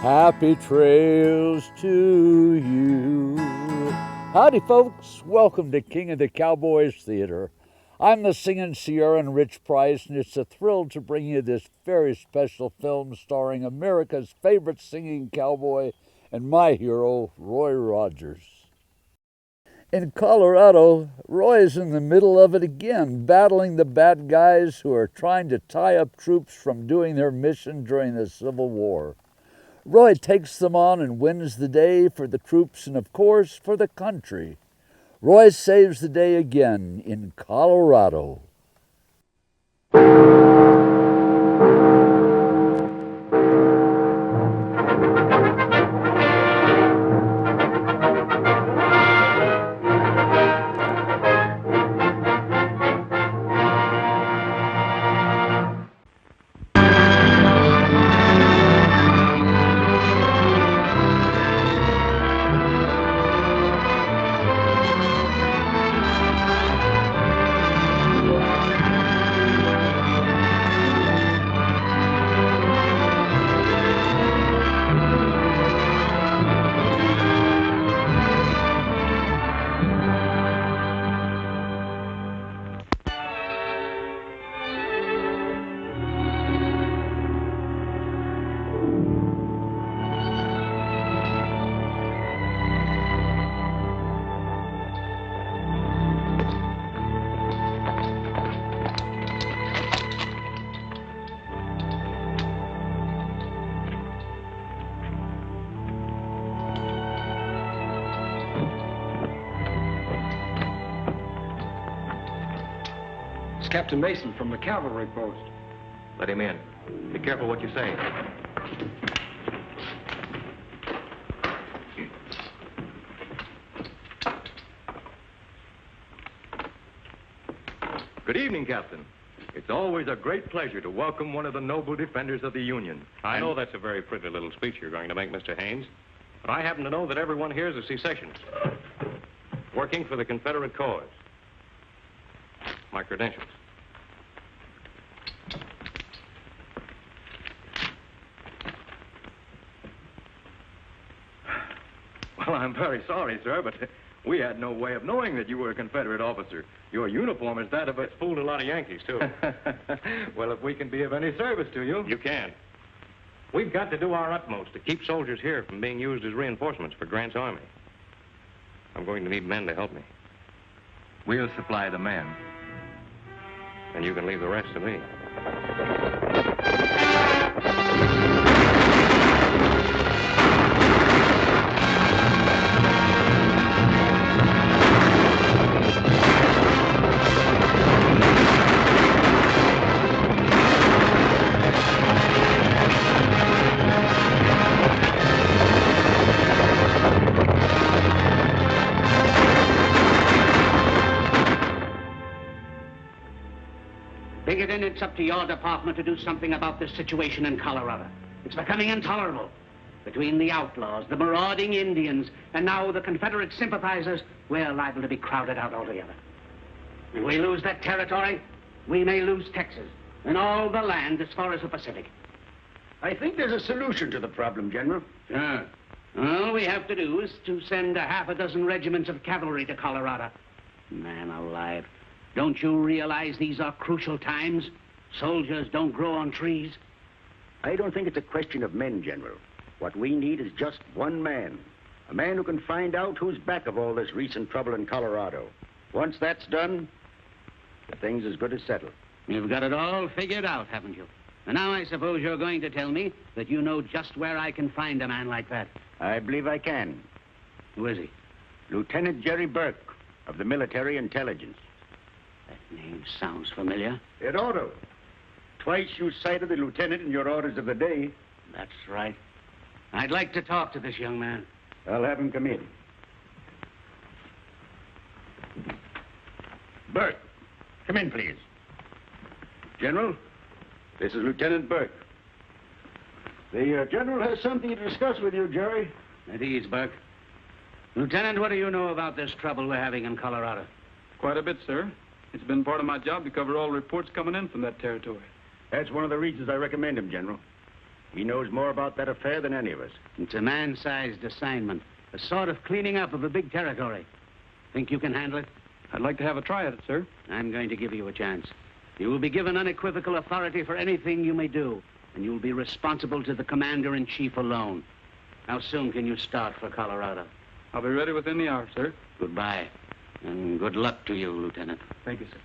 Happy trails to you. Howdy, folks. Welcome to King of the Cowboys Theater. I'm the Singing Sierra and Rich Price, and it's a thrill to bring you this very special film starring America's favorite singing cowboy and my hero, Roy Rogers. In Colorado, Roy's in the middle of it again, battling the bad guys who are trying to tie up troops from doing their mission during the Civil War. Roy takes them on and wins the day for the troops and, of course, for the country. Roy saves the day again in Colorado. Captain Mason from the cavalry post. Let him in. Be careful what you say. Good evening, Captain. It's always a great pleasure to welcome one of the noble defenders of the Union. I know that's a very pretty little speech you're going to make, Mr. Haynes, but I happen to know that everyone here is a secessionist, working for the Confederate cause. My credentials. Well, I'm very sorry, sir, but we had no way of knowing that you were a Confederate officer. Your uniform is that of a... It's fooled a lot of Yankees, too. Well, if we can be of any service to you... You can. We've got to do our utmost to keep soldiers here from being used as reinforcements for Grant's army. I'm going to need men to help me. We'll supply the men. And you can leave the rest to me. Then it's up to your department to do something about this situation in Colorado. It's becoming intolerable. Between the outlaws, the marauding Indians, and now the Confederate sympathizers, we're liable to be crowded out altogether. If we lose that territory, we may lose Texas and all the land as far as the Pacific. I think there's a solution to the problem, General. Sure. All we have to do is to send a half a dozen regiments of cavalry to Colorado. Man alive. Don't you realize these are crucial times? Soldiers don't grow on trees. I don't think it's a question of men, General. What we need is just one man. A man who can find out who's back of all this recent trouble in Colorado. Once that's done, the thing's as good as settled. You've got it all figured out, haven't you? And now I suppose you're going to tell me that you know just where I can find a man like that. I believe I can. Who is he? Lieutenant Jerry Burke of the Military Intelligence. That name sounds familiar. It ought to. Twice you cited the lieutenant in your orders of the day. That's right. I'd like to talk to this young man. I'll have him come in. Burke, come in, please. General, this is Lieutenant Burke. The General has something to discuss with you, Jerry. At ease, Burke. Lieutenant, what do you know about this trouble we're having in Colorado? Quite a bit, sir. It's been part of my job to cover all reports coming in from that territory. That's one of the reasons I recommend him, General. He knows more about that affair than any of us. It's a man-sized assignment. A sort of cleaning up of a big territory. Think you can handle it? I'd like to have a try at it, sir. I'm going to give you a chance. You will be given unequivocal authority for anything you may do, and you'll be responsible to the commander-in-chief alone. How soon can you start for Colorado? I'll be ready within the hour, sir. Goodbye, and good luck to you, Lieutenant. Thank you, sir.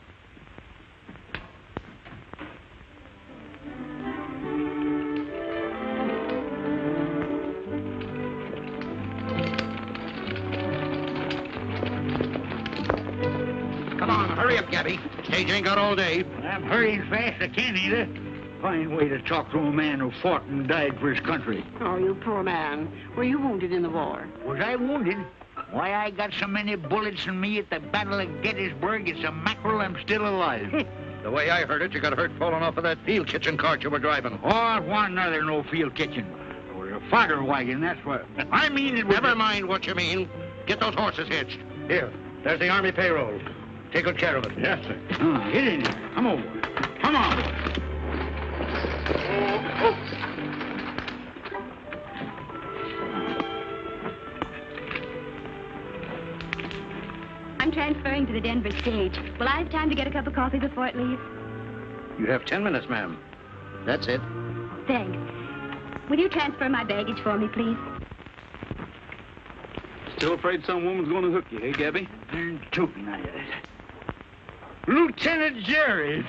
Come on, hurry up, Gabby. Stage ain't got all day. I'm hurrying fast I can, either. Fine way to talk to a man who fought and died for his country. Oh, you poor man. Were you wounded in the war? Was I wounded? Why, I got so many bullets in me at the Battle of Gettysburg, it's a mackerel I'm still alive. The way I heard it, you got hurt falling off of that field kitchen cart you were driving. Oh, one another no field kitchen. It was a fodder wagon, that's what. I mean it was... Never mind what you mean. Get those horses hitched. Here, there's the Army payroll. Take good care of it. Yes, sir. Get in here. Come over. Come on. I'm transferring to the Denver stage. Will I have time to get a cup of coffee before it leaves? You have 10 minutes, ma'am. That's it. Thanks. Will you transfer my baggage for me, please? Still afraid some woman's going to hook you, hey, Gabby? And tootin' at it. Lieutenant Jerry!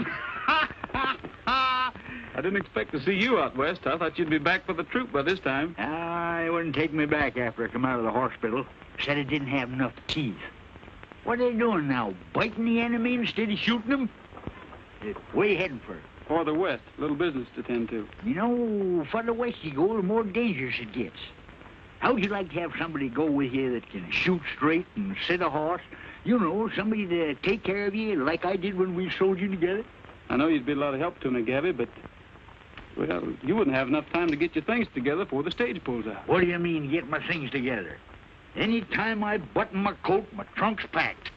I didn't expect to see you out west. I thought you'd be back for the troop by this time. It wouldn't take me back after I come out of the hospital. Said it didn't have enough teeth. What are they doing now? Biting the enemy instead of shooting them? Where you heading for? Farther west, little business to tend to. You know, farther west you go, the more dangerous it gets. How'd you like to have somebody go with you that can shoot straight and sit a horse? You know, somebody to take care of you like I did when we soldiered together? I know you'd be a lot of help to me, Gabby, but, well, you wouldn't have enough time to get your things together before the stage pulls out. What do you mean, get my things together? Any time I button my coat, my trunk's packed.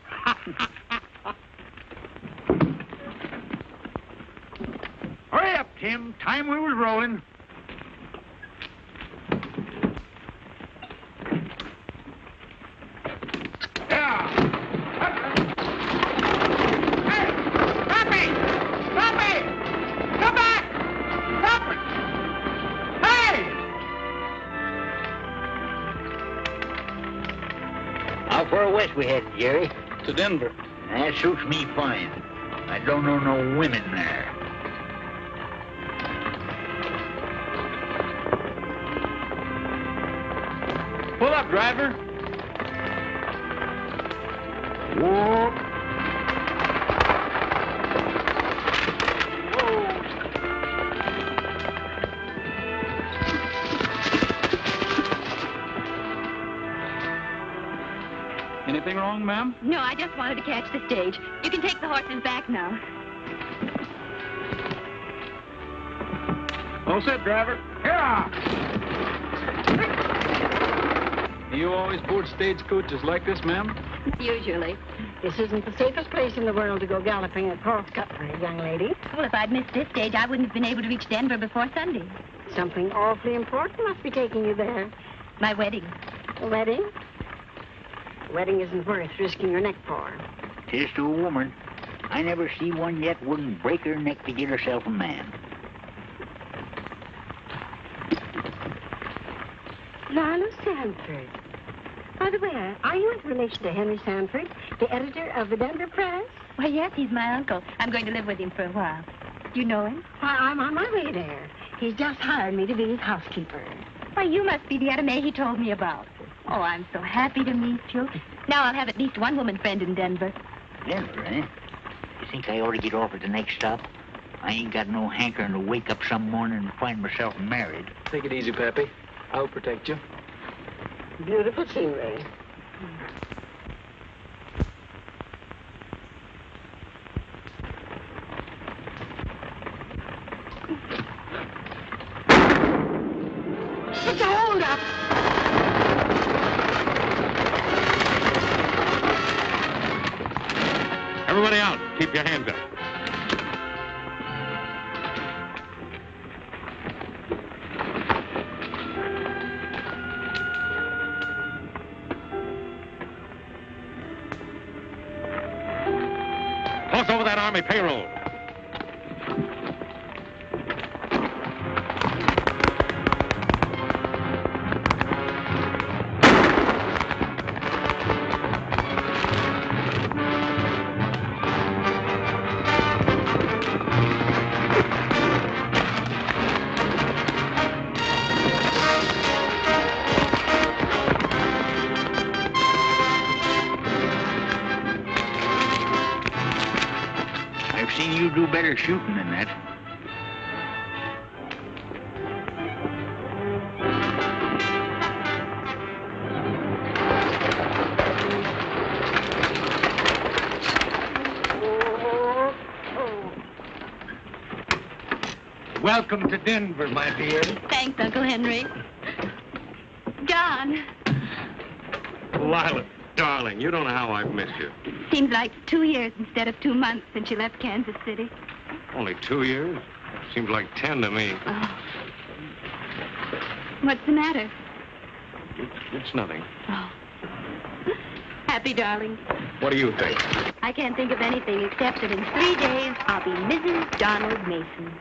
Hurry up, Tim. Time we was rolling. How far west we headed, Jerry? To Denver. That suits me fine. I don't know no women there. Pull up, driver. Whoa. Anything wrong, ma'am? No, I just wanted to catch the stage. You can take the horses back now. All set, driver. You always board stagecoaches like this, ma'am? Usually. This isn't the safest place in the world to go galloping across country, young lady. Well, if I'd missed this stage, I wouldn't have been able to reach Denver before Sunday. Something awfully important must be taking you there. My wedding. A wedding? A wedding isn't worth risking your neck for. Tis to a woman. I never see one yet wouldn't break her neck to get herself a man. Lila Sanford. By the way, are you in relation to Henry Sanford, the editor of the Denver Press? Why, yes, he's my uncle. I'm going to live with him for a while. Do you know him? Why, I'm on my way there. He's just hired me to be his housekeeper. Why, you must be the Etta Mae he told me about. Oh, I'm so happy to meet you. Now I'll have at least one woman friend in Denver. Denver, eh? You think I ought to get off at the next stop? I ain't got no hankering to wake up some morning and find myself married. Take it easy, Pappy. I'll protect you. Beautiful scenery. It's a hold-up. Everybody out. Keep your hands up. Pass over that Army payroll. I've seen you do better shooting than that. Welcome to Denver, my dear. Thanks, Uncle Henry. John, Lila, darling, you don't know how I've missed you. seems like 2 years instead of 2 months since you left Kansas City. Only 2 years? Seems like 10 to me. Oh. What's the matter? It's nothing. Oh. Happy, darling. What do you think? I can't think of anything except that in 3 days I'll be Mrs. Donald Mason.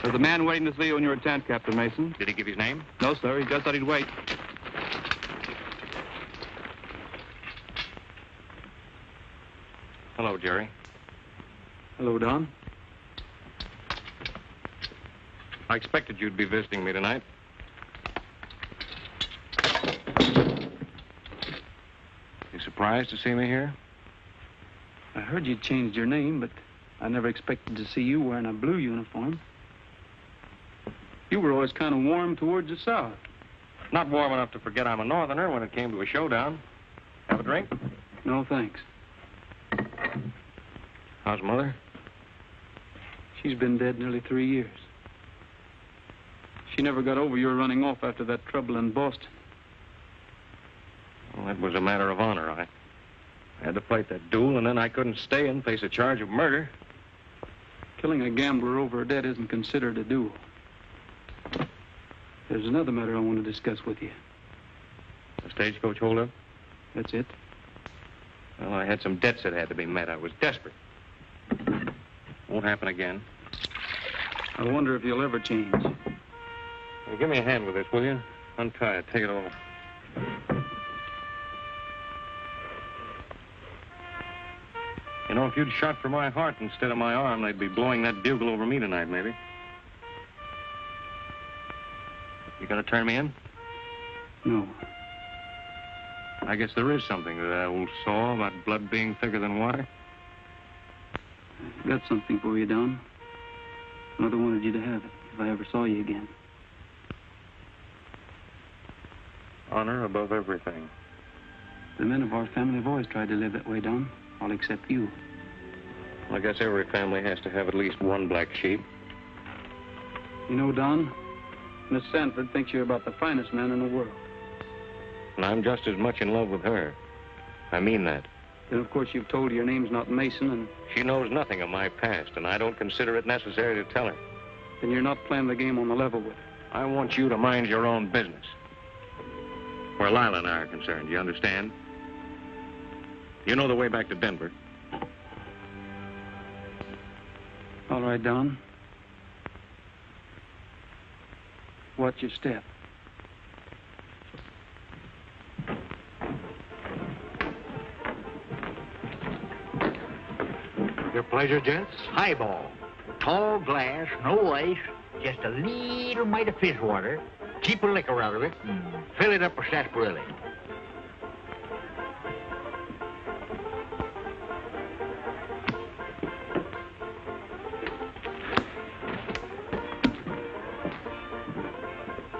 There's a man waiting to see you in your tent, Captain Mason. Did he give his name? No, sir. He just said he'd wait. Hello, Jerry. Hello, Don. I expected you'd be visiting me tonight. You surprised to see me here? I heard you changed your name, but I never expected to see you wearing a blue uniform. You were always kind of warm towards the South. Not warm enough to forget I'm a Northerner when it came to a showdown. Have a drink? No, thanks. How's Mother? She's been dead nearly 3 years. She never got over your running off after that trouble in Boston. Well, that was a matter of honor. I had to fight that duel, and then I couldn't stay and face a charge of murder. Killing a gambler over a debt isn't considered a duel. There's another matter I want to discuss with you. The stagecoach holdup? That's it? Well, I had some debts that had to be met. I was desperate. Won't happen again. I wonder if you'll ever change. Well, give me a hand with this, will you? Untie it. Take it off. You know, if you'd shot for my heart instead of my arm, they'd be blowing that bugle over me tonight, maybe. You gonna turn me in? No. I guess there is something to that old saw about blood being thicker than water. I've got something for you, Don. Mother wanted you to have it if I ever saw you again. Honor above everything. The men of our family have always tried to live that way, Don. All except you. Well, I guess every family has to have at least one black sheep. You know, Don, Miss Sanford thinks you're about the finest man in the world. And I'm just as much in love with her. I mean that. Then, of course, you've told her your name's not Mason, and... She knows nothing of my past, and I don't consider it necessary to tell her. Then you're not playing the game on the level with her. I want you to mind your own business. Where Lila and I are concerned, you understand? You know the way back to Denver. All right, Don. Watch your step. Your pleasure, gents. Highball. Tall glass, no ice, just a little mite of fizz water. Keep a liquor out of it and fill it up with sarsaparilla.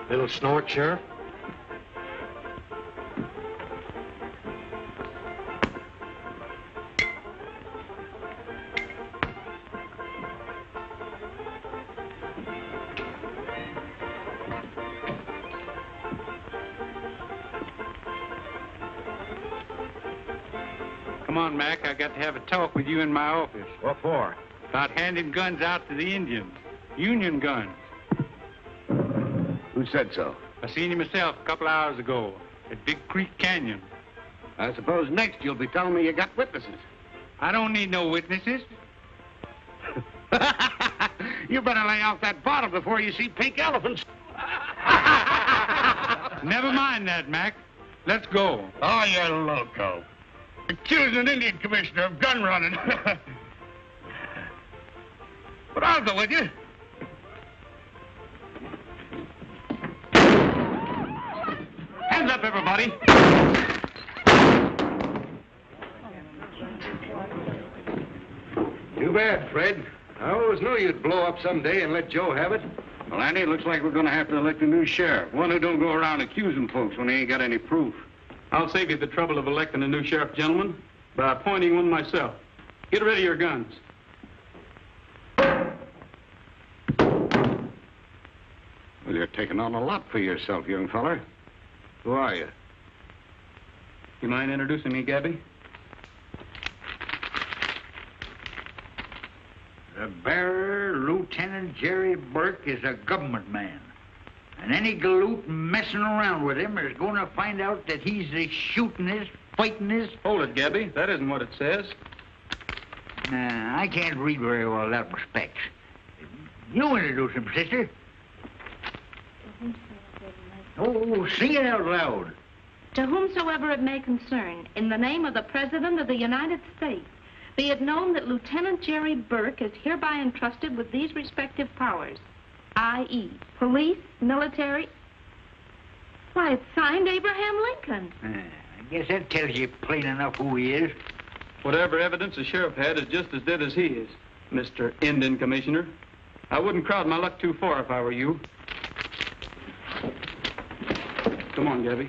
Little snort, Sheriff? Come on, Mac. I got to have a talk with you in my office. What for? About handing guns out to the Indians. Union guns. Who said so? I seen you myself a couple hours ago at Big Creek Canyon. I suppose next you'll be telling me you got witnesses. I don't need no witnesses. You better lay off that bottle before you see pink elephants. Never mind that, Mac. Let's go. Oh, you're loco. Accusing an Indian commissioner of gun running. But I'll go with you. Hands up, everybody. Too bad, Fred. I always knew you'd blow up someday and let Joe have it. Well, Andy, it looks like we're going to have to elect a new sheriff. One who don't go around accusing folks when he ain't got any proof. I'll save you the trouble of electing a new sheriff, gentlemen, by appointing one myself. Get rid of your guns. Well, you're taking on a lot for yourself, young feller. Who are you? You mind introducing me, Gabby? The bearer, Lieutenant Jerry Burke, is a government man. And any galoot messing around with him is going to find out that he's the shootingest, fightingest... Hold it, Gabby. That isn't what it says. Nah, I can't read very well that respect. You introduce him, sister. Oh, sing it out loud. To whomsoever it may concern, in the name of the President of the United States, be it known that Lieutenant Jerry Burke is hereby entrusted with these respective powers, i.e., police, military... Why, it's signed Abraham Lincoln. I guess that tells you plain enough who he is. Whatever evidence the sheriff had is just as dead as he is, Mr. Indian Commissioner. I wouldn't crowd my luck too far if I were you. Come on, Gabby.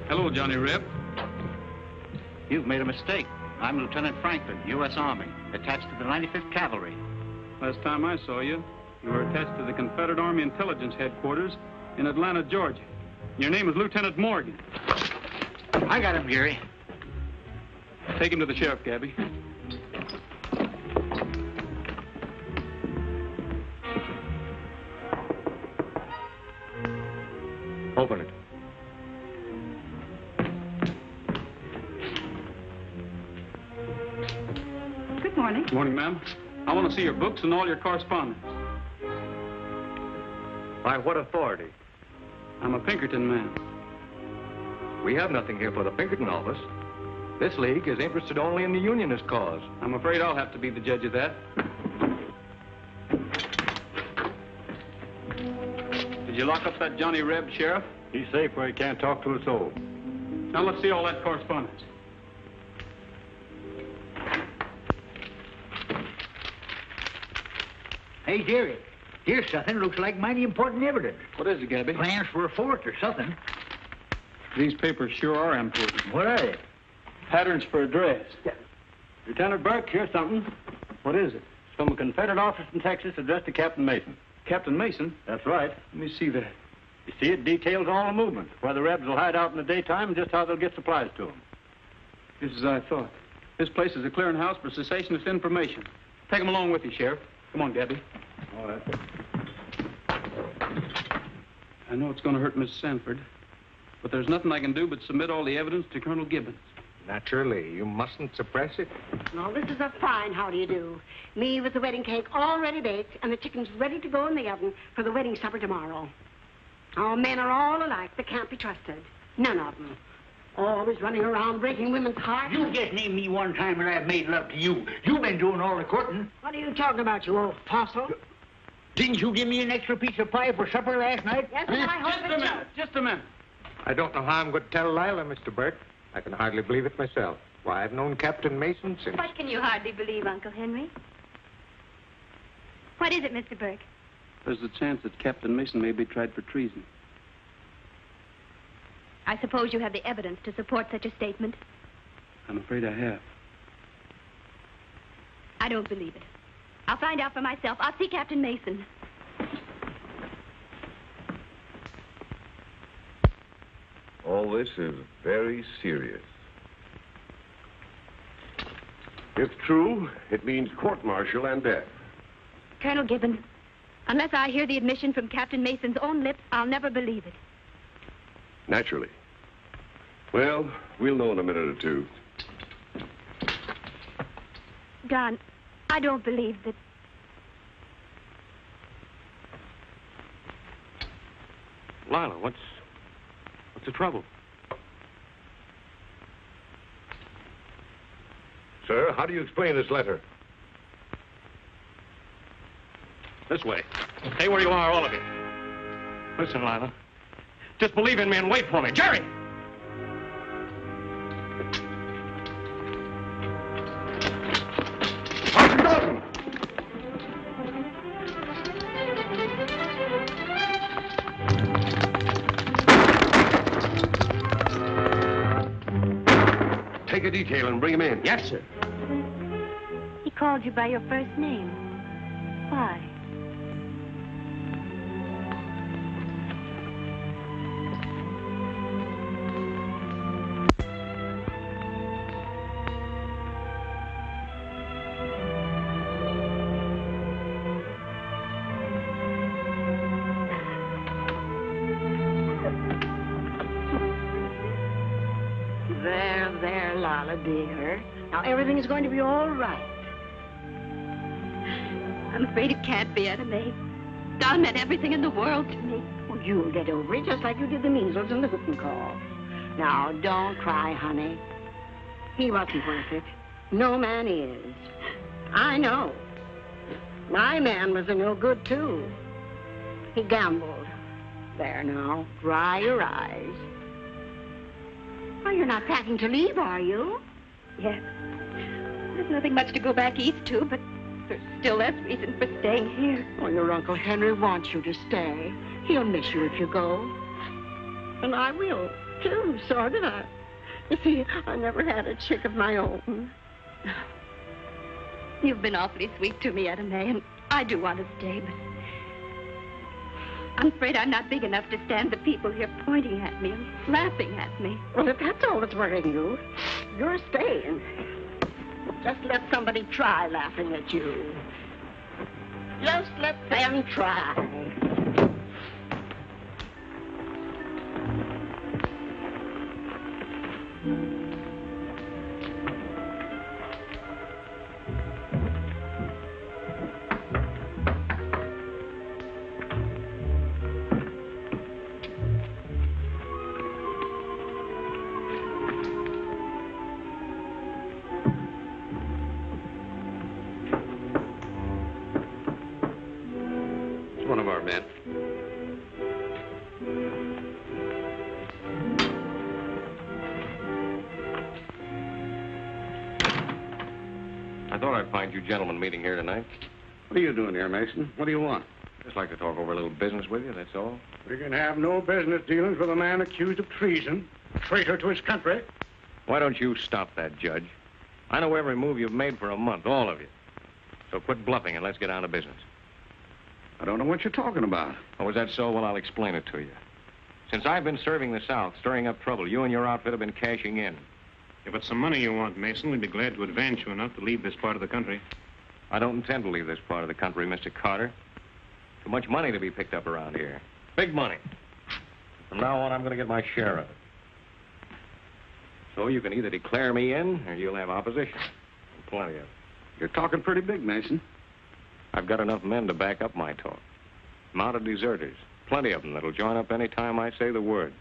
Hello, Johnny Reb. You've made a mistake. I'm Lieutenant Franklin, U.S. Army, attached to the 95th Cavalry. Last time I saw you, you were attached to the Confederate Army Intelligence Headquarters in Atlanta, Georgia. Your name is Lieutenant Morgan. I got him, Jerry. Take him to the sheriff, Gabby. Open it. Good morning. Good morning, ma'am. I want to see your books and all your correspondence. By what authority? I'm a Pinkerton man. We have nothing here for the Pinkerton office. This league is interested only in the Unionist cause. I'm afraid I'll have to be the judge of that. Did you lock up that Johnny Reb, Sheriff? He's safe where he can't talk to a soul. Now let's see all that correspondence. Hey, Jerry, here's something looks like mighty important evidence. What is it, Gabby? Plans for a fort or something. These papers sure are important. What are they? Patterns for a dress. Lieutenant Burke, here's something. What is it? It's from a Confederate office in Texas addressed to Captain Mason. Captain Mason? That's right. Let me see that. You see, it details all the movements, where the Rebs will hide out in the daytime and just how they'll get supplies to them. Just as I thought. This place is a clearinghouse for cessationist information. Take them along with you, Sheriff. Come on, Gabby. All right. I know it's going to hurt Miss Sanford, but there's nothing I can do but submit all the evidence to Colonel Gibbons. Naturally, you mustn't suppress it. No, this is a fine how do you do. Me with the wedding cake already baked and the chickens ready to go in the oven for the wedding supper tomorrow. Our men are all alike. They can't be trusted. None of them. Always running around breaking women's hearts. You just named me one time when I've made love to you. You've been doing all the courting. What are you talking about, you old fossil? Didn't you give me an extra piece of pie for supper last night? Yes, and I hope it's Just a minute. I don't know how I'm going to tell Lila, Mr. Burke. I can hardly believe it myself. Why, I've known Captain Mason since... What can you hardly believe, Uncle Henry? What is it, Mr. Burke? There's a chance that Captain Mason may be tried for treason. I suppose you have the evidence to support such a statement. I'm afraid I have. I don't believe it. I'll find out for myself. I'll see Captain Mason. this is very serious. If true, it means court-martial and death. Colonel Gibbons, unless I hear the admission from Captain Mason's own lips, I'll never believe it. Naturally. Well, we'll know in a minute or two. Don, I don't believe that. Lila, what's the trouble? Sir, how do you explain this letter? This way. Stay where you are, all of you. Listen, Lila. Just believe in me and wait for me. Jerry! Take a detail and bring him in. Yes, sir. He called you by your first name. Why? There, Lila, dear. Now, everything is going to be all right. I'm afraid it can't be, Etta May. Don meant everything in the world to me. Well, you'll get over it just like you did the measles and the whooping cough. Now, don't cry, honey. He wasn't worth it. No man is. I know. My man was a no good, too. He gambled. There now, dry your eyes. Oh, you're not packing to leave, are you? Yes. There's nothing much to go back east to, but there's still less reason for staying here. Oh, your Uncle Henry wants you to stay. He'll miss you if you go. And I will, too, sort of. You see, I never had a chick of my own. You've been awfully sweet to me, Etta May, and I do want to stay, but I'm afraid I'm not big enough to stand the people here pointing at me and laughing at me. Well, if that's all that's worrying you, you're staying. Just let somebody try laughing at you. Just let them try. One of our men. I thought I'd find you gentlemen meeting here tonight. What are you doing here, Mason? What do you want? Just like to talk over a little business with you, that's all. We can have no business dealings with a man accused of treason, a traitor to his country. Why don't you stop that, Judge? I know every move you've made for a month, all of you. So quit bluffing and let's get down to business. I don't know what you're talking about. Oh, is that so? Well, I'll explain it to you. Since I've been serving the South, stirring up trouble, you and your outfit have been cashing in. If it's some money you want, Mason, we'd be glad to advance you enough to leave this part of the country. I don't intend to leave this part of the country, Mr. Carter. Too much money to be picked up around here. Big money. From now on, I'm going to get my share of it. So you can either declare me in, or you'll have opposition. Plenty of it. You're talking pretty big, Mason. I've got enough men to back up my talk. Mounted deserters. Plenty of them that'll join up any time I say the word.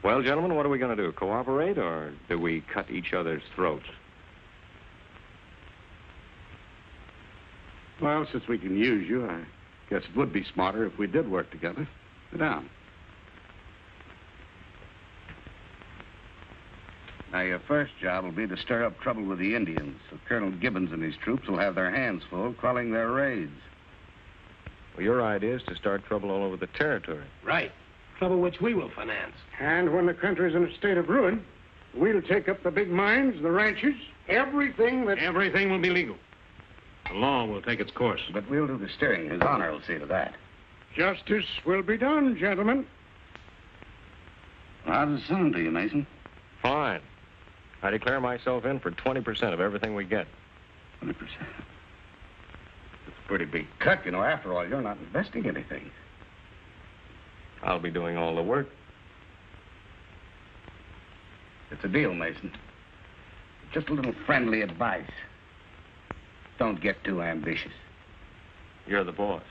Well, gentlemen, what are we going to do? Cooperate, or do we cut each other's throats? Well, since we can use you, I guess it would be smarter if we did work together. Sit down. Now, your first job will be to stir up trouble with the Indians, so Colonel Gibbons and his troops will have their hands full quelling their raids. Well, your idea is to start trouble all over the territory. Right. Trouble which we will finance. And when the country's in a state of ruin, we'll take up the big mines, the ranches, everything that... Everything will be legal. The law will take its course. But we'll do the steering. His honor will see to that. Justice will be done, gentlemen. How does it sound to you, Mason? Fine. I declare myself in for 20% of everything we get. 20%. It's a pretty big cut, you know. After all, you're not investing anything. I'll be doing all the work. It's a deal, Mason. Just a little friendly advice. Don't get too ambitious. You're the boss.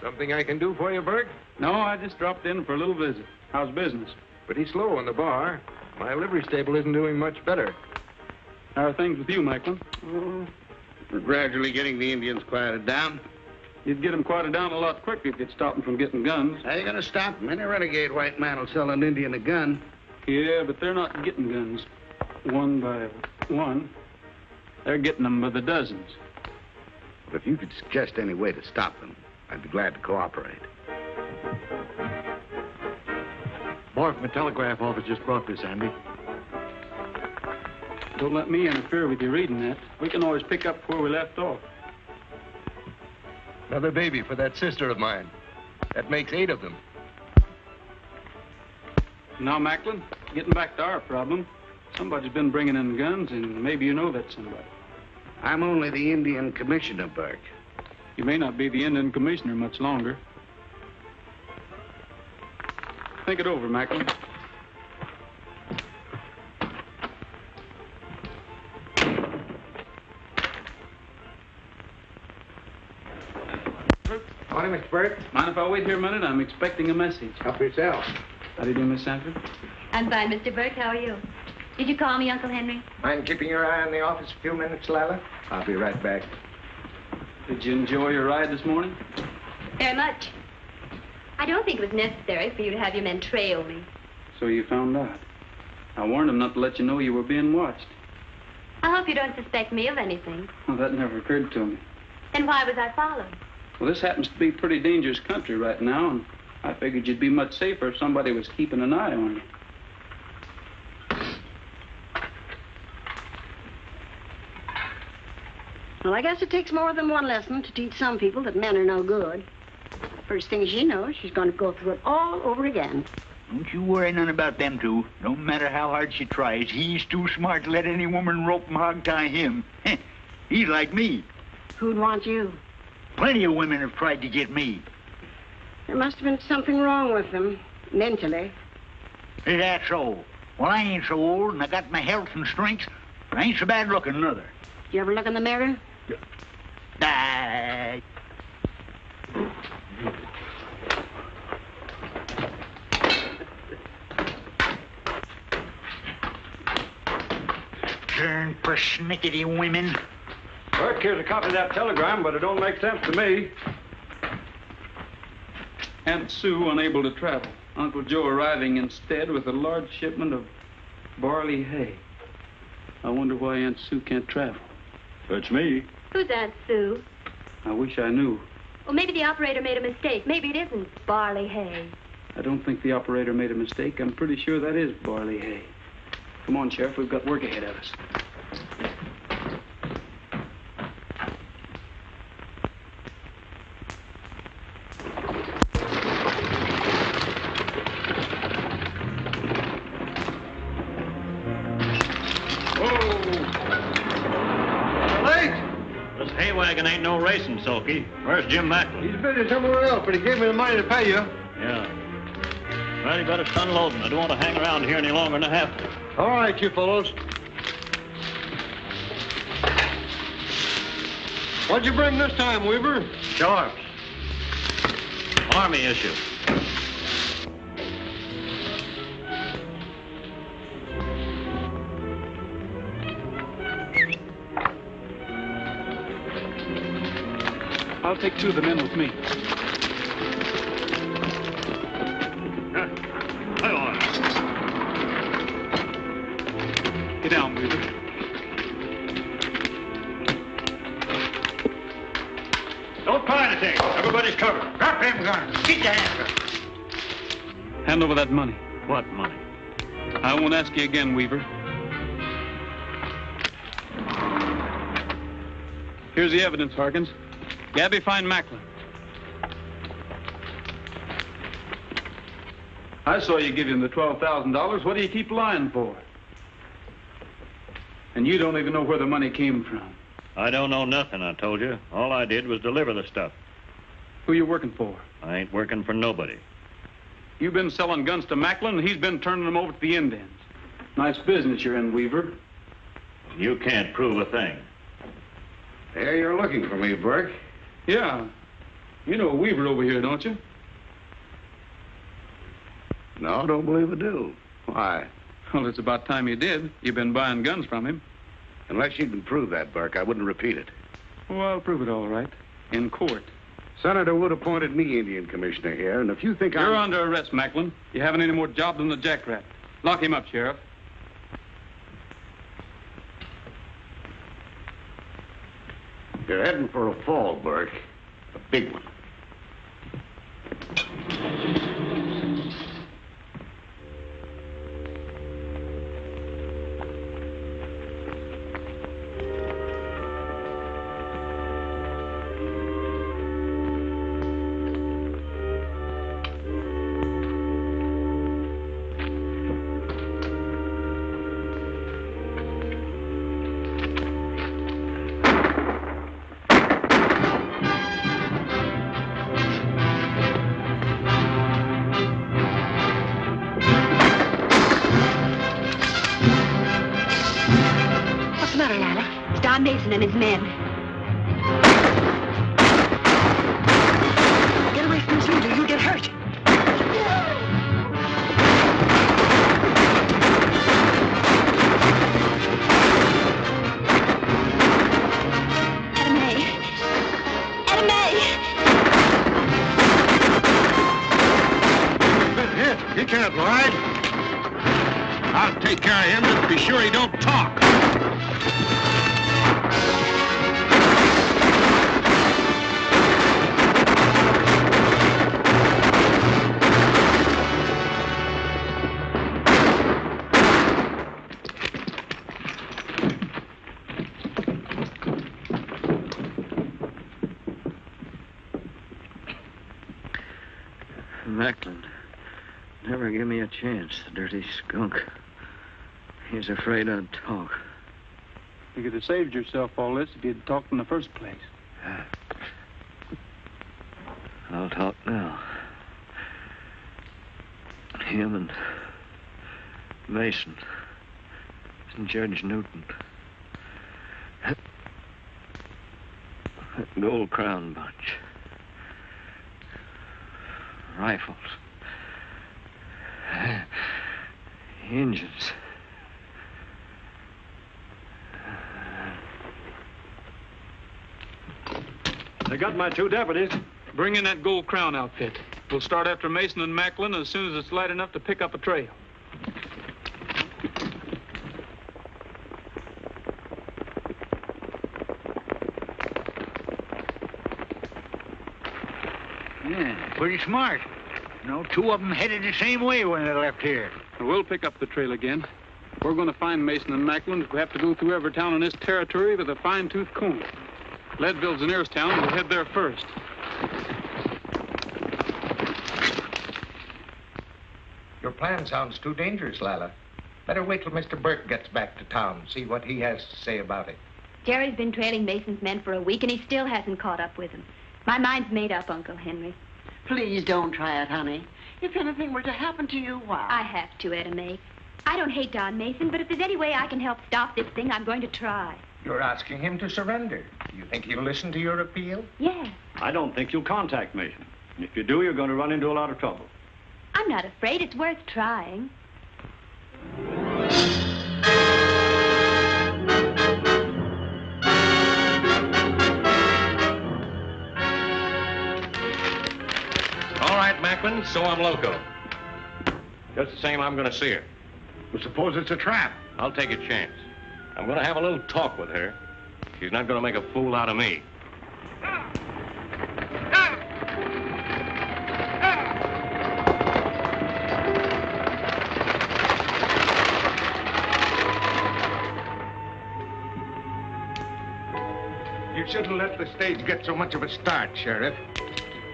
Something I can do for you, Burke? No, I just dropped in for a little visit. How's business? Pretty slow in the bar. My livery stable isn't doing much better. How are things with you, Macklin? We're gradually getting the Indians quieted down. You'd get them quieted down a lot quicker if you'd stop them from getting guns. How you going to stop them? Any renegade white man will sell an Indian a gun. Yeah, but they're not getting guns one by one. They're getting them by the dozens. But if you could suggest any way to stop them, I'd be glad to cooperate. Boy from the telegraph office just brought this, Andy. Don't let me interfere with you reading that. We can always pick up where we left off. Another baby for that sister of mine. That makes 8 of them. Now, Macklin, getting back to our problem, somebody's been bringing in guns, and maybe you know that somebody. I'm only the Indian commissioner, Burke. You may not be the Indian commissioner much longer. Think it over, Macklin. Morning, Mr. Burke. Mind if I wait here a minute? I'm expecting a message. Help yourself. How do you do, Miss Sanford? I'm fine, Mr. Burke. How are you? Did you call me, Uncle Henry? Mind keeping your eye on the office a few minutes, Lila? I'll be right back. Did you enjoy your ride this morning? Very much. I don't think it was necessary for you to have your men trail me. So you found out. I warned them not to let you know you were being watched. I hope you don't suspect me of anything. Well, that never occurred to me. Then why was I followed? Well, this happens to be pretty dangerous country right now, and I figured you'd be much safer if somebody was keeping an eye on you. Well, I guess it takes more than one lesson to teach some people that men are no good. First thing she knows, she's going to go through it all over again. Don't you worry none about them two. No matter how hard she tries, he's too smart to let any woman rope and hog-tie him. He's like me. Who'd want you? Plenty of women have tried to get me. There must have been something wrong with them, mentally. Is that so? Well, I ain't so old, and I got my health and strength, but I ain't so bad looking, neither. Did you ever look in the mirror? Die. Darn persnickety women. Burke, here's a copy of that telegram, but it don't make sense to me. Aunt Sue unable to travel. Uncle Joe arriving instead with a large shipment of barley hay. I wonder why Aunt Sue can't travel. That's me. Who's Aunt Sue? I wish I knew. Well, maybe the operator made a mistake. Maybe it isn't barley hay. I don't think the operator made a mistake. I'm pretty sure that is barley hay. Come on, Sheriff. We've got work ahead of us. Hay wagon ain't no racing, Sulky. Where's Jim Macklin? He's busy somewhere else, but he gave me the money to pay you. Yeah. Well, you better start unloading. I don't want to hang around here any longer than I have to. All right, you fellows. What'd you bring this time, Weaver? Sharps. Army issue. I'll take 2 of the men with me. Get down, Weaver. Don't fire anything. Everybody's covered. Drop them guns. Get your hands up. Hand over that money. What money? I won't ask you again, Weaver. Here's the evidence, Harkins. Gabby, find Macklin. I saw you give him the $12,000. What do you keep lying for? And you don't even know where the money came from. I don't know nothing, I told you. All I did was deliver the stuff. Who you working for? I ain't working for nobody. You've been selling guns to Macklin, and he's been turning them over to the Indians. Nice business you're in, Weaver. You can't prove a thing. There you're looking for me, Burke. Yeah. You know Weaver over here, don't you? No, don't believe I do. Why? Well, it's about time you did. You've been buying guns from him. Unless you can prove that, Burke, I wouldn't repeat it. Well, I'll prove it all right. In court. Senator Wood appointed me Indian Commissioner here, and if you think You're under arrest, Macklin. You haven't any more job than the jackrabbit. Lock him up, Sheriff. You're heading for a fall, Burke. A big one. Mason and his men. Get away from this window, you'll get hurt. He can't ride. I'll take care of him, just be sure he don't talk. Macklin never give me a chance, the dirty skunk. He's afraid I'd talk. You could have saved yourself all this if you'd talked in the first place. I'll talk now. Him and Mason and Judge Newton. That Gold Crown bunch. Rifles. Engines. They got my 2 deputies. Bring in that Gold Crown outfit. We'll start after Mason and Macklin as soon as it's light enough to pick up a trail. Yeah, pretty smart. You know, 2 of them headed the same way when they left here. We'll pick up the trail again. We're going to find Mason and Macklin if we have to go through every town in this territory with a fine-tooth comb. Leadville's the nearest town, and we'll head there first. Your plan sounds too dangerous, Lila. Better wait till Mr. Burke gets back to town, see what he has to say about it. Jerry's been trailing Mason's men for a week, and he still hasn't caught up with them. My mind's made up, Uncle Henry. Please don't try it, honey. If anything were to happen to you, why? I have to, Etta May. I don't hate Don Mason, but if there's any way I can help stop this thing, I'm going to try. You're asking him to surrender. Do you think he'll listen to your appeal? Yes. I don't think you'll contact Mason. And if you do, you're going to run into a lot of trouble. I'm not afraid. It's worth trying. All right, Macklin, so I'm loco. Just the same, I'm going to see her. Well, suppose it's a trap. I'll take a chance. I'm going to have a little talk with her. She's not going to make a fool out of me. You shouldn't let the stage get so much of a start, Sheriff.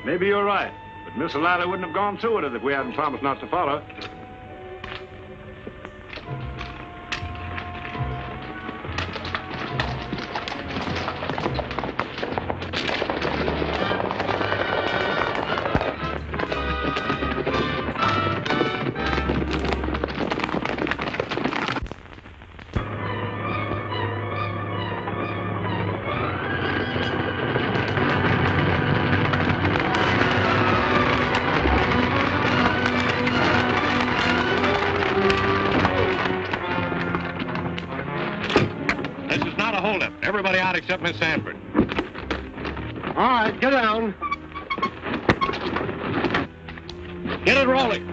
Maybe you're right. But Miss Lila wouldn't have gone through with it if we hadn't promised not to follow. Everybody out except Miss Sanford. All right, get down. Get it rolling.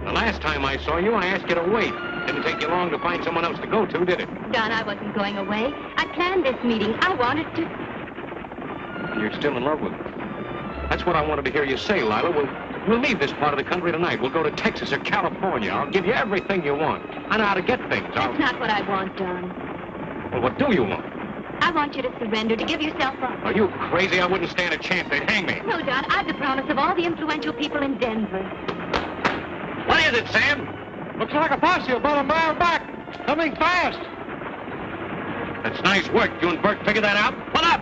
The last time I saw you, I asked you to wait. Didn't take you long to find someone else to go to, did it? Don, I wasn't going away. I planned this meeting. I wanted to... You're still in love with her. That's what I wanted to hear you say, Lila. We'll leave this part of the country tonight. We'll go to Texas or California. I'll give you everything you want. I know how to get things. That's not what I want, Don. Well, what do you want? I want you to surrender, to give yourself up. Are you crazy? I wouldn't stand a chance. They'd hang me. No, Don. I've the promise of all the influential people in Denver. What is it, Sam? Looks like a posse about a mile back. Coming fast. That's nice work. You and Burke figured that out? Pull up!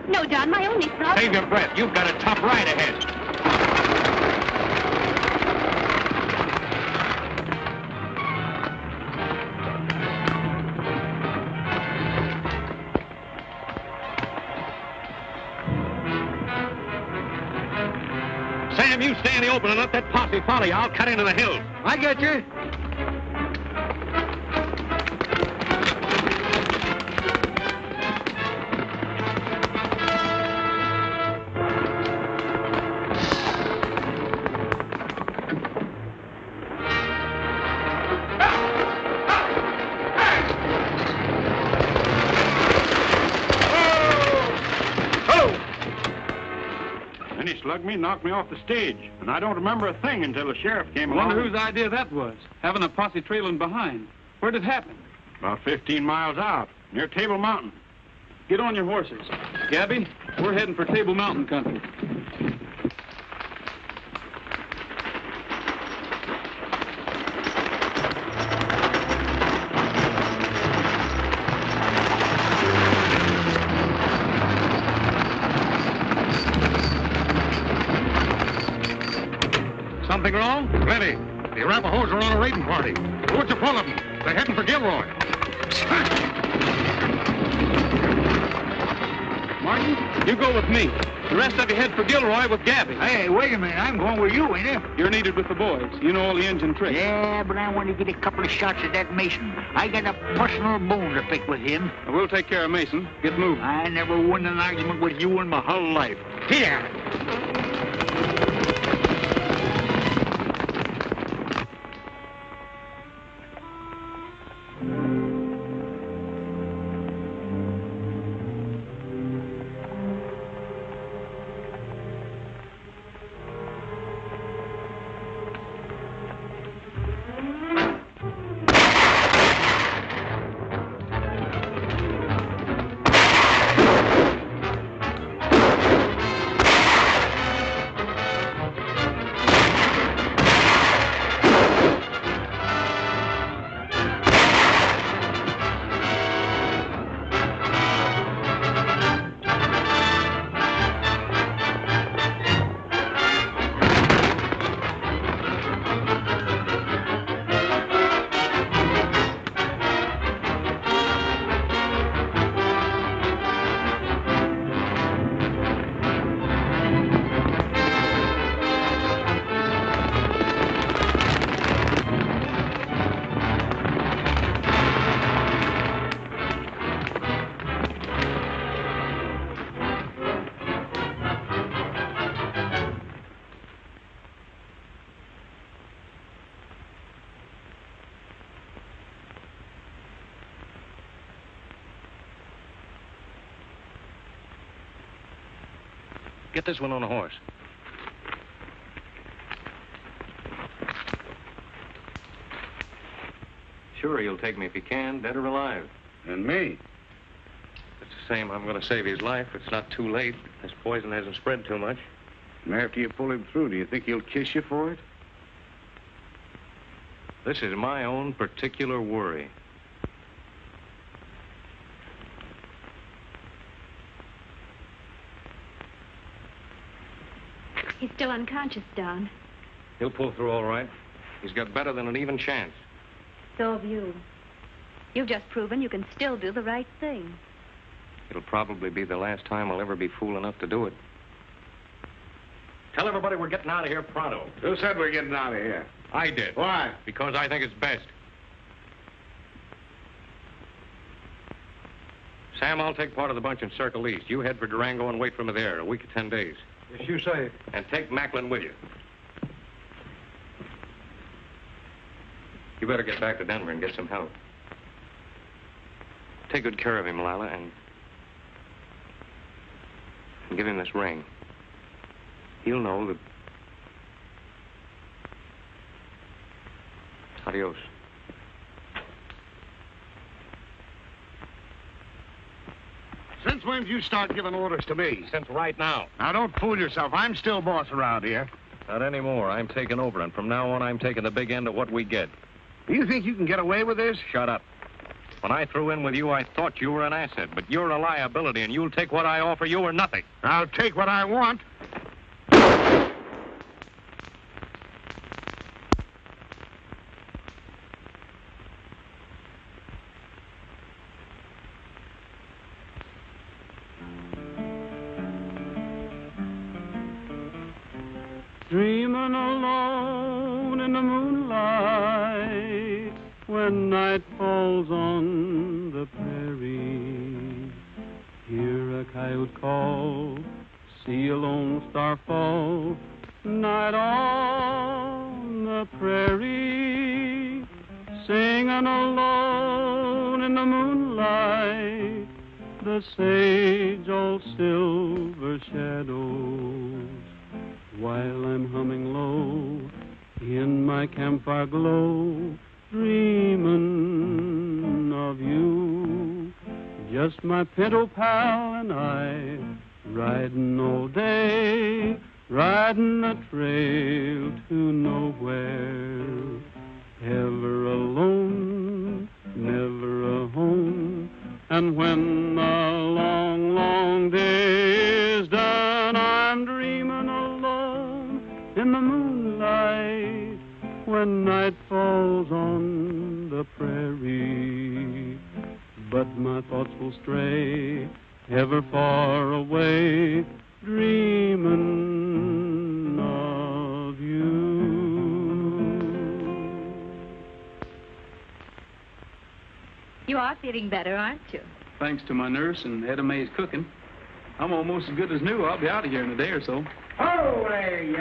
No, Don. My only problem... Save your breath. You've got a tough ride ahead. Sam, you stay in the open and let that posse follow you. I'll cut into the hills. I get you. Then he slugged me, knocked me off the stage. And I don't remember a thing until the sheriff came along. I wonder whose idea that was, having a posse trailing behind. Where did it happen? About 15 miles out, near Table Mountain. Get on your horses. Gabby, we're heading for Table Mountain country. Something wrong? Plenty. The Arapahoes are on a raiding party. What's the full of them? They're heading for Gilroy. Martin, you go with me. The rest of you head for Gilroy with Gabby. Hey, wait a minute. I'm going with you, ain't I? You're needed with the boys. You know all the engine tricks. Yeah, but I want to get a couple of shots at that Mason. I got a personal bone to pick with him. We'll take care of Mason. Get moving. I never won an argument with you in my whole life. Here. Get this one on a horse. Sure, you'll take me if you can, dead or alive. And me? It's the same. I'm going to save his life. It's not too late. This poison hasn't spread too much. And after you pull him through, do you think he'll kiss you for it? This is my own particular worry. He's still unconscious, Don. He'll pull through all right. He's got better than an even chance. So have you. You've just proven you can still do the right thing. It'll probably be the last time I'll ever be fool enough to do it. Tell everybody we're getting out of here pronto. Who said we're getting out of here? I did. Why? Because I think it's best. Sam, I'll take part of the bunch in Circle East. You head for Durango and wait for me there a week or 10 days. Yes, you say. And take Macklin with you. You better get back to Denver and get some help. Take good care of him, Lila, and give him this ring. He'll know that... Adios. Since when did you start giving orders to me? Since right now. Now, don't fool yourself. I'm still boss around here. Not anymore. I'm taking over, and from now on, I'm taking the big end of what we get. Do you think you can get away with this? Shut up. When I threw in with you, I thought you were an asset, but you're a liability, and you'll take what I offer you or nothing. I'll take what I want. Dreaming alone in the moonlight when night falls on the prairie. Hear a coyote call, see a lone star fall, night on the prairie. Singing alone in the moonlight, the sage all silver shadows. While I'm humming low in my campfire glow, dreaming of you. Just my pinto pal and I, riding all day, riding the trail to nowhere. Ever alone, never a home, and when the long, long day is done, I'm dreaming alone in the moonlight when night falls on the prairie. But my thoughts will stray ever far away, dreaming of you. You are feeling better, aren't you? Thanks to my nurse and Etta Mae's cooking. I'm almost as good as new. I'll be out of here in a day or so. Oh, there, you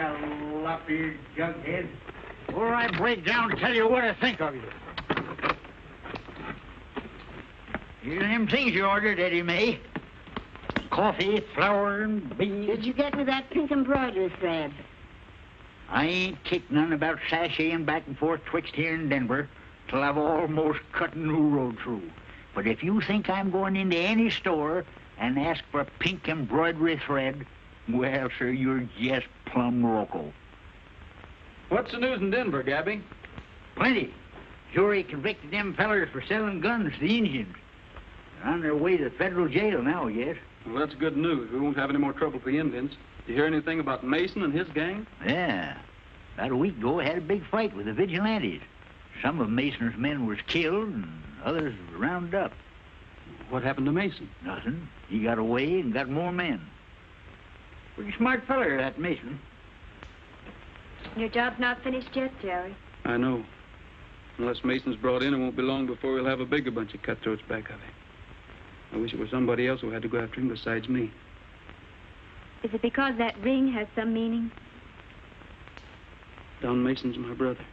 lop-eared jughead. Before I break down to tell you what I think of you. Here's them things you ordered, Eddie Mae. Coffee, flour, and beans. Did you get me that pink embroidery thread? I ain't kicked none about sashaying back and forth twixt here and Denver till I've almost cut a new road through. But if you think I'm going into any store and ask for a pink embroidery thread, well, sir, you're just plumb loco. What's the news in Denver, Gabby? Plenty. Jury convicted them fellers for selling guns to the Indians. They're on their way to the federal jail now, yes. Well, that's good news. We won't have any more trouble for the Indians. Did you hear anything about Mason and his gang? Yeah. About a week ago, I had a big fight with the vigilantes. Some of Mason's men was killed and others rounded up. What happened to Mason? Nothing. He got away and got more men. Pretty smart feller, that Mason. Your job's not finished yet, Jerry. I know. Unless Mason's brought in, it won't be long before we'll have a bigger bunch of cutthroats back of him. I wish it was somebody else who had to go after him besides me. Is it because that ring has some meaning? Don Mason's my brother.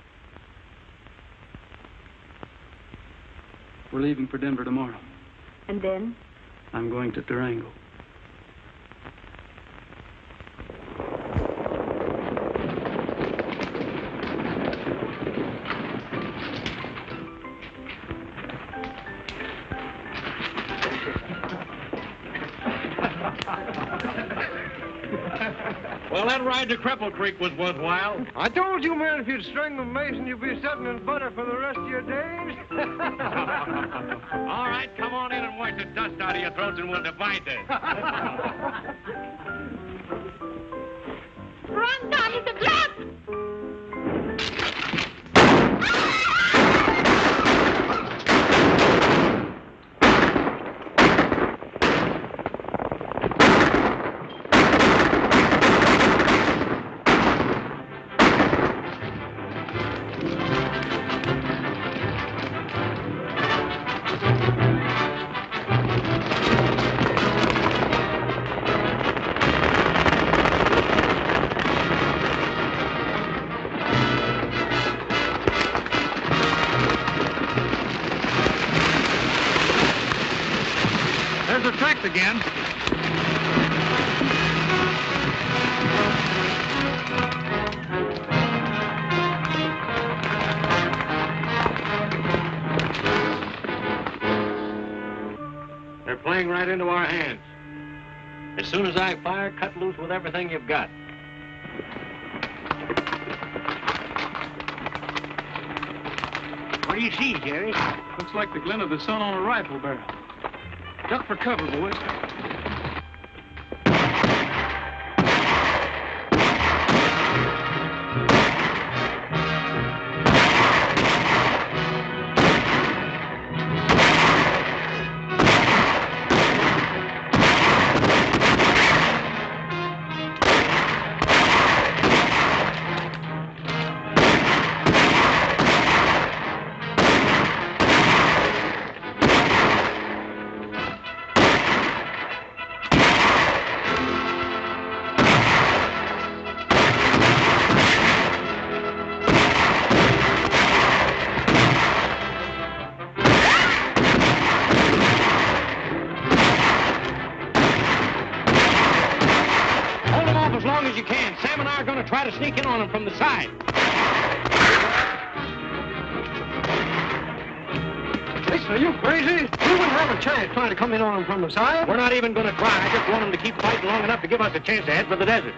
We're leaving for Denver tomorrow. And then? I'm going to Durango. Well, that ride to Cripple Creek was worthwhile. I told you, man, if you'd string them, Mason, you'd be sitting in butter for the rest of your days. All right, come on in and wash the dust out of your throats and we'll divide this. Run down to the blood! There's the tracks again. They're playing right into our hands. As soon as I fire, cut loose with everything you've got. What do you see, Jerry? Looks like the glint of the sun on a rifle barrel. Duck for cover, boys. As long as you can. Sam and I are going to try to sneak in on them from the side. Listen, are you crazy? We wouldn't have a chance trying to come in on them from the side. We're not even going to try. I just want them to keep fighting long enough to give us a chance to head for the desert.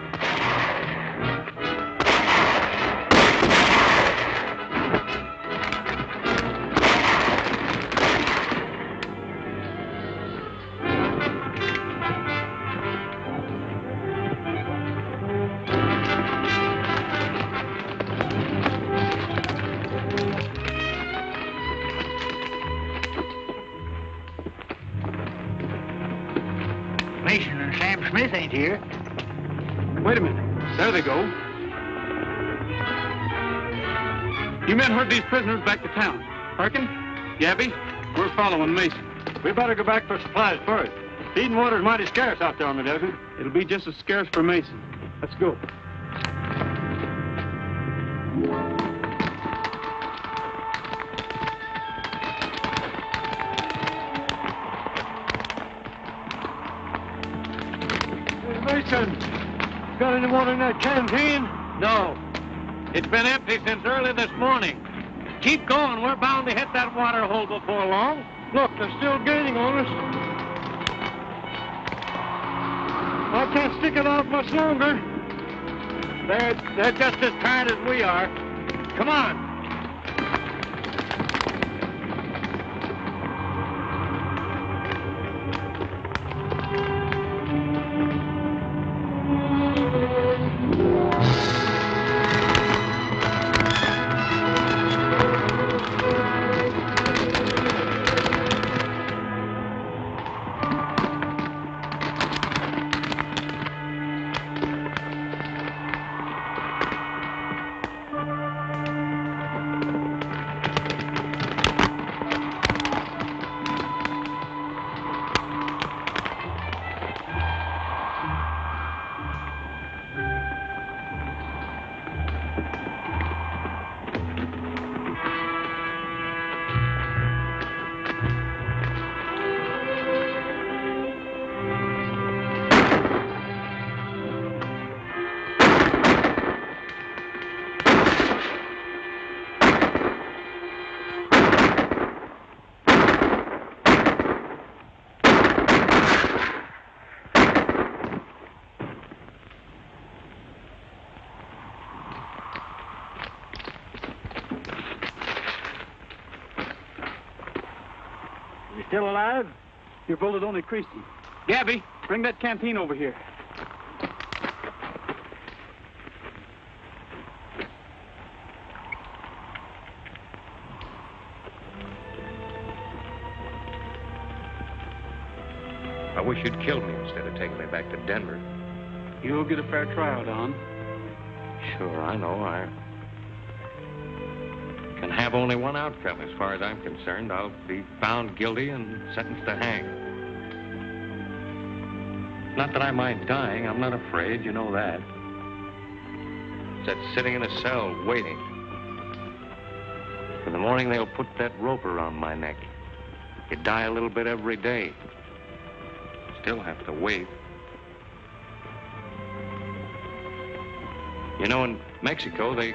Mason and Sam Smith ain't here. Wait a minute. There they go. You men heard these prisoners back to town. Perkin, Gabby, we're following Mason. We better go back for supplies first. Feeding water's mighty scarce out there on the desert. It'll be just as scarce for Mason. Let's go. Mason, got any water in that canteen? No. It's been empty since early this morning. Keep going. We're bound to hit that water hole before long. Look, they're still gaining on us. I can't stick it out much longer. They're just as tired as we are. Come on. Still alive? Your bullet only creased him. Gabby, bring that canteen over here. I wish you'd killed me instead of taking me back to Denver. You'll get a fair trial, Don. Sure, I know. I can have only one outcome. As far as I'm concerned, I'll be found guilty and sentenced to hang. Not that I mind dying. I'm not afraid. You know that. It's that sitting in a cell waiting. In the morning, they'll put that rope around my neck. You die a little bit every day. Still have to wait. You know, in Mexico, they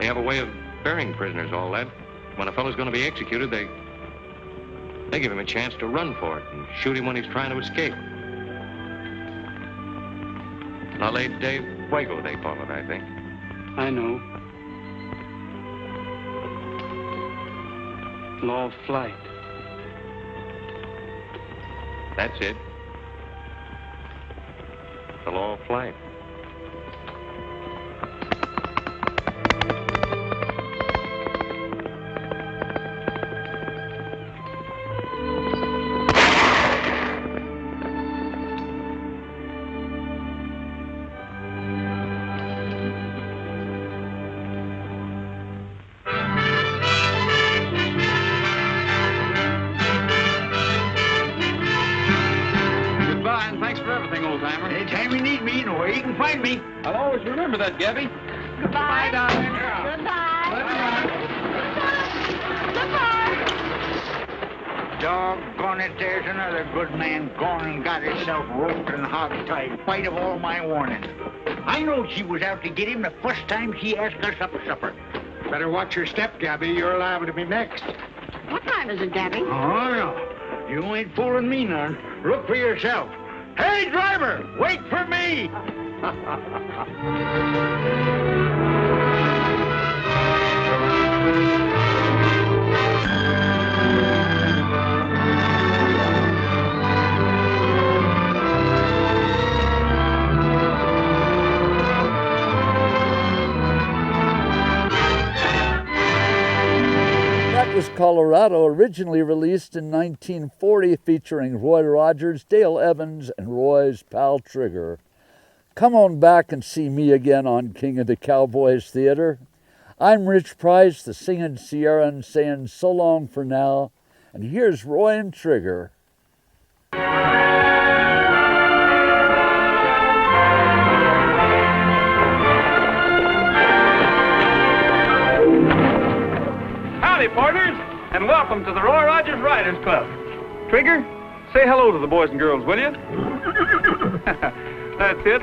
have a way of burying prisoners, all that. When a fellow's going to be executed, they give him a chance to run for it and shoot him when he's trying to escape. La Ley de Fuego, they call it, I think. I know. Law of flight. That's it. The law of flight. I'll always remember that, Gabby. Goodbye. darling. Goodbye. Doggone it, there's another good man gone and got himself roped and hog-tied. Spite of all my warning. I know she was out to get him the first time she asked us up for supper. Better watch your step, Gabby. You're liable to be next. What time is it, Gabby? Oh, no. You ain't fooling me none. Look for yourself. Hey, driver, wait for me! That was Colorado, originally released in 1940, featuring Roy Rogers, Dale Evans, and Roy's pal Trigger. Come on back and see me again on King of the Cowboys Theater. I'm Rich Price, the Singing Sierra, saying so long for now. And here's Roy and Trigger. Howdy, partners, and welcome to the Roy Rogers Riders Club. Trigger, say hello to the boys and girls, will you? That's it.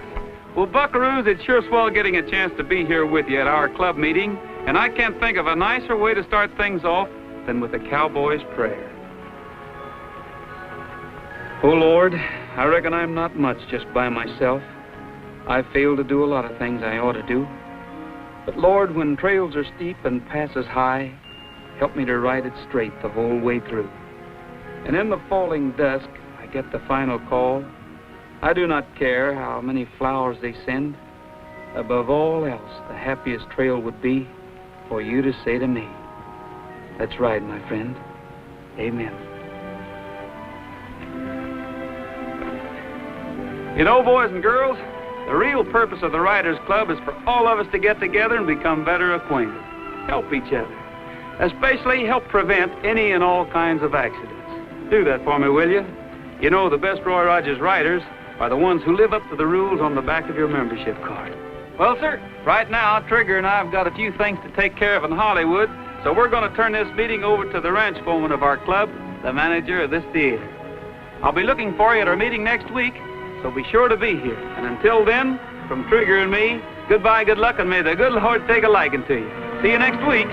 Well, buckaroos, it's sure swell getting a chance to be here with you at our club meeting, and I can't think of a nicer way to start things off than with a cowboy's prayer. Oh, Lord, I reckon I'm not much just by myself. I fail to do a lot of things I ought to do. But, Lord, when trails are steep and passes high, help me to ride it straight the whole way through. And in the falling dusk, I get the final call. I do not care how many flowers they send. Above all else, the happiest trail would be for you to say to me, "Let's ride, my friend." Amen. You know, boys and girls, the real purpose of the Riders Club is for all of us to get together and become better acquainted. Help each other. Especially help prevent any and all kinds of accidents. Do that for me, will you? You know, the best Roy Rogers riders are the ones who live up to the rules on the back of your membership card. Well, sir, right now, Trigger and I have got a few things to take care of in Hollywood, so we're going to turn this meeting over to the ranch foreman of our club, the manager of this theater. I'll be looking for you at our meeting next week, so be sure to be here. And until then, from Trigger and me, goodbye, good luck, and may the good Lord take a liking to you. See you next week.